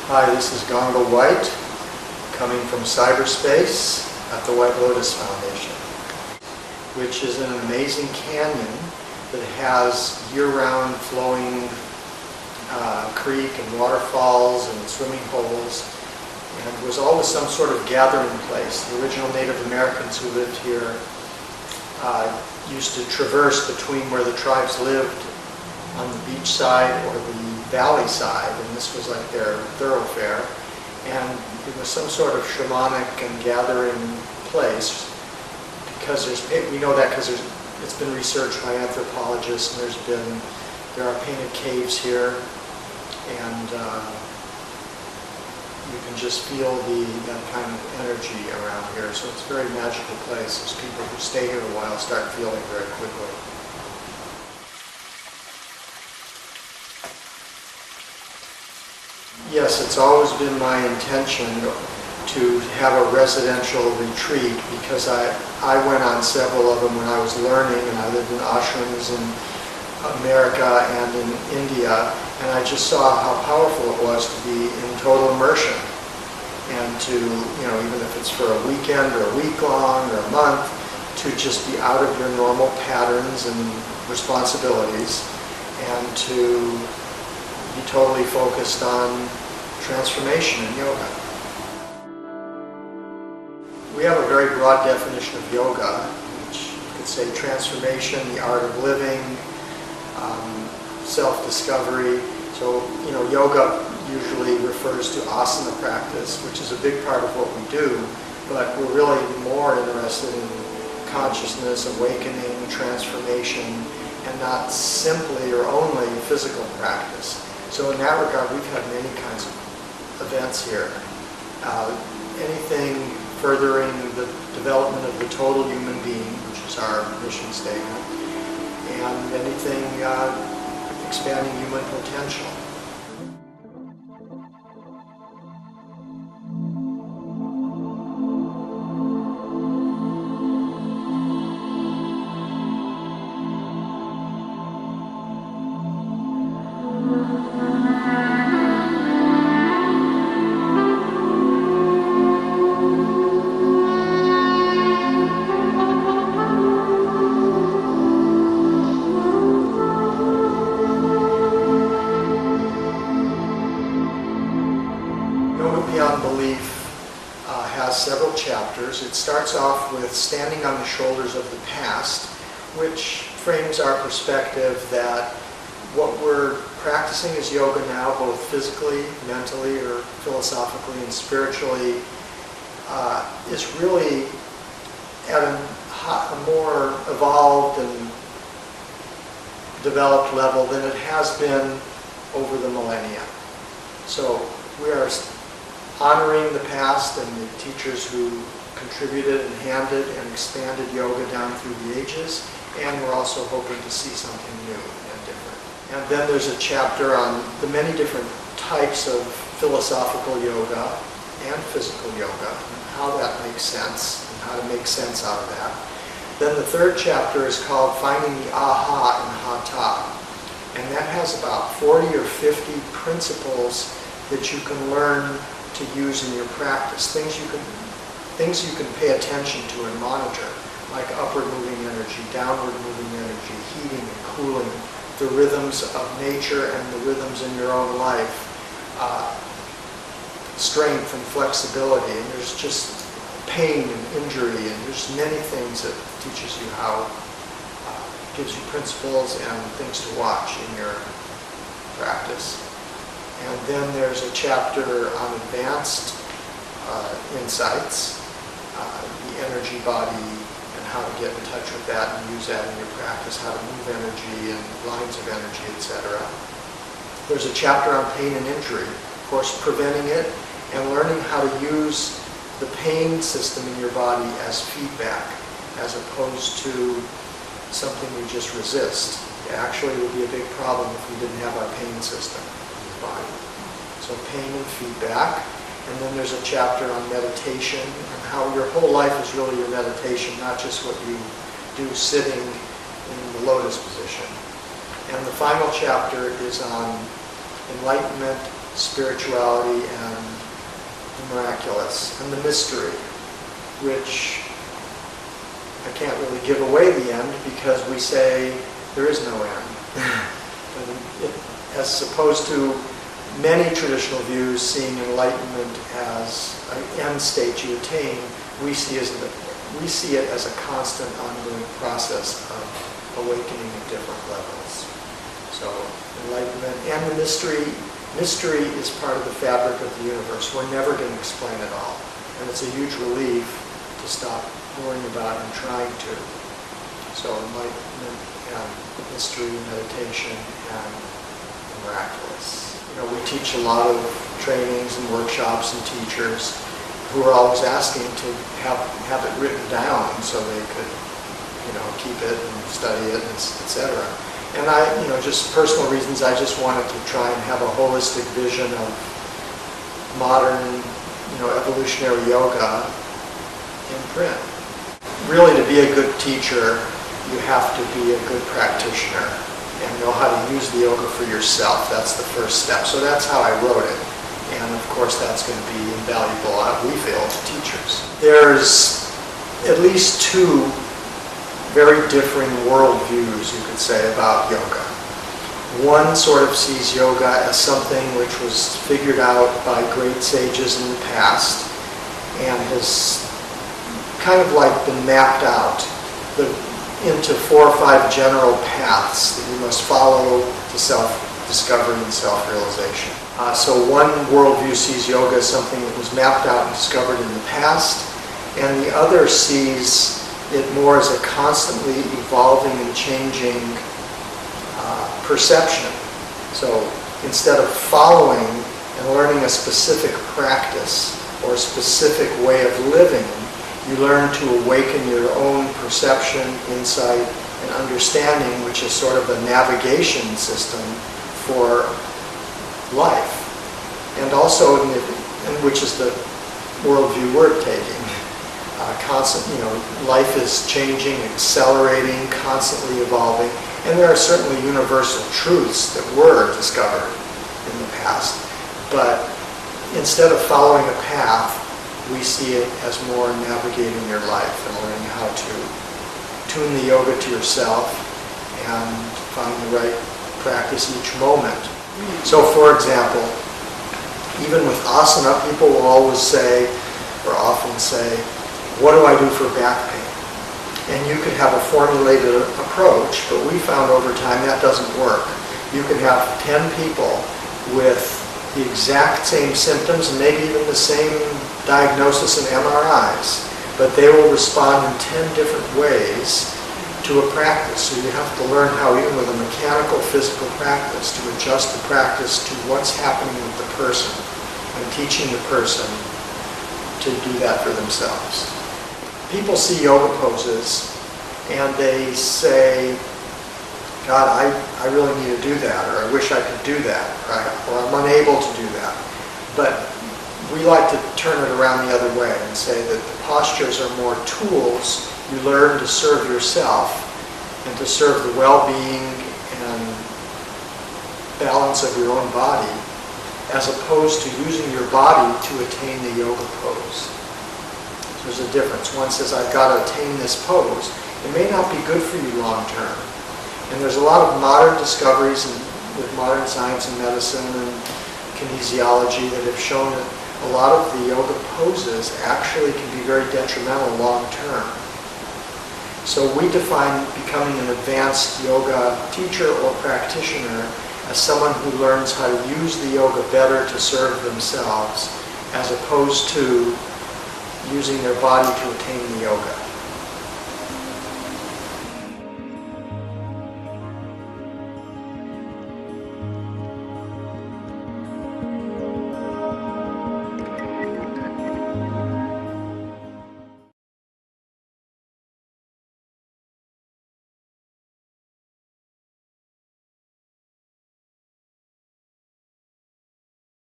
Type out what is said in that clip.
Hi, this is Ganga Vajt, coming from cyberspace at the White Lotus Foundation, which is an amazing canyon that has year-round flowing creek and waterfalls and swimming holes, and was always some sort of gathering place. The original Native Americans who lived here used to traverse between where the tribes lived on the beach side or the valley side, and this was like their thoroughfare, and it was some sort of shamanic and gathering place, because we know that because it's been researched by anthropologists, and there are painted caves here, and you can just feel that kind of energy around here. So it's a very magical place. As people who stay here a while start feeling very quickly. Yes, it's always been my intention to have a residential retreat, because I went on several of them when I was learning, and I lived in ashrams in America and in India, and I just saw how powerful it was to be in total immersion, and to, even if it's for a weekend or a week long or a month, to just be out of your normal patterns and responsibilities, and to be totally focused on transformation in yoga. We have a very broad definition of yoga, which you could say transformation, the art of living, self-discovery. So, yoga usually refers to asana practice, which is a big part of what we do, but we're really more interested in consciousness, awakening, transformation, and not simply or only physical practice. So in that regard, we've had many kinds of events here. Anything furthering the development of the total human being, which is our mission statement, and anything expanding human potential. Belief has several chapters. It starts off with standing on the shoulders of the past, which frames our perspective that what we're practicing as yoga now, both physically, mentally, or philosophically and spiritually, is really at a more evolved and developed level than it has been over the millennia. So we are honoring the past and the teachers who contributed, enhanced and expanded yoga down through the ages, and we're also hoping to see something new and different. And then there's a chapter on the many different types of philosophical yoga and physical yoga, and how that makes sense, and how to make sense out of that. Then the third chapter is called Finding the Aha in Hatha, and that has about 40 or 50 principles that you can learn to use in your practice, things you can pay attention to and monitor, like upward moving energy, downward moving energy, heating and cooling, the rhythms of nature and the rhythms in your own life, strength and flexibility, and there's just pain and injury, and there's many things that teaches you how, gives you principles and things to watch in your practice. And then there's a chapter on advanced insights, the energy body, and how to get in touch with that and use that in your practice, how to move energy and lines of energy, etc. There's a chapter on pain and injury, of course, preventing it and learning how to use the pain system in your body as feedback, as opposed to something we just resist. It actually would be a big problem if we didn't have our pain system. Body. So pain and feedback, and then there's a chapter on meditation and how your whole life is really your meditation, not just what you do sitting in the lotus position. And the final chapter is on enlightenment spirituality and the miraculous, and the mystery, which I can't really give away the end because we say there is no end. As opposed to many traditional views seeing enlightenment as an end state you attain, we see it as a constant ongoing process of awakening at different levels. So enlightenment and the mystery is part of the fabric of the universe. We're never going to explain it all. And it's a huge relief to stop worrying about and trying to. So enlightenment and mystery, meditation, and the miraculous. We teach a lot of trainings and workshops and teachers who are always asking to have it written down so they could, keep it and study it, etc. And I, just personal reasons, I just wanted to try and have a holistic vision of modern, evolutionary yoga in print. Really, to be a good teacher, you have to be a good practitioner and know how to use the yoga for yourself. That's the first step. So that's how I wrote it. And of course, that's going to be invaluable, we feel, to teachers. There's at least two very differing worldviews, you could say, about yoga. One sort of sees yoga as something which was figured out by great sages in the past and has kind of like been mapped out into 4 or 5 general paths that you must follow to self-discovery and self-realization. So one worldview sees yoga as something that was mapped out and discovered in the past, and the other sees it more as a constantly evolving and changing perception. So instead of following and learning a specific practice or a specific way of living, you learn to awaken your own perception, insight, and understanding, which is sort of a navigation system for life. And also, which is the worldview we're taking. Life is changing, accelerating, constantly evolving, and there are certainly universal truths that were discovered in the past. But instead of following a path, we see it as more navigating your life and learning how to tune the yoga to yourself and find the right practice each moment. So for example, even with asana, people will always say, or often say, what do I do for back pain? And you could have a formulated approach, but we found over time that doesn't work. You can have 10 people with the exact same symptoms and maybe even the same diagnosis and MRIs, but they will respond in 10 different ways to a practice. So you have to learn how, even with a mechanical physical practice, to adjust the practice to what's happening with the person and teaching the person to do that for themselves. People see yoga poses and they say, God, I really need to do that, or I wish I could do that, or I'm unable to do that. But we like to turn it around the other way and say that the postures are more tools you learn to serve yourself and to serve the well-being and balance of your own body, as opposed to using your body to attain the yoga pose. There's a difference. One says, I've got to attain this pose. It may not be good for you long term. And there's a lot of modern discoveries with modern science and medicine and kinesiology that have shown that a lot of the yoga poses actually can be very detrimental long term. So we define becoming an advanced yoga teacher or practitioner as someone who learns how to use the yoga better to serve themselves, as opposed to using their body to attain the yoga.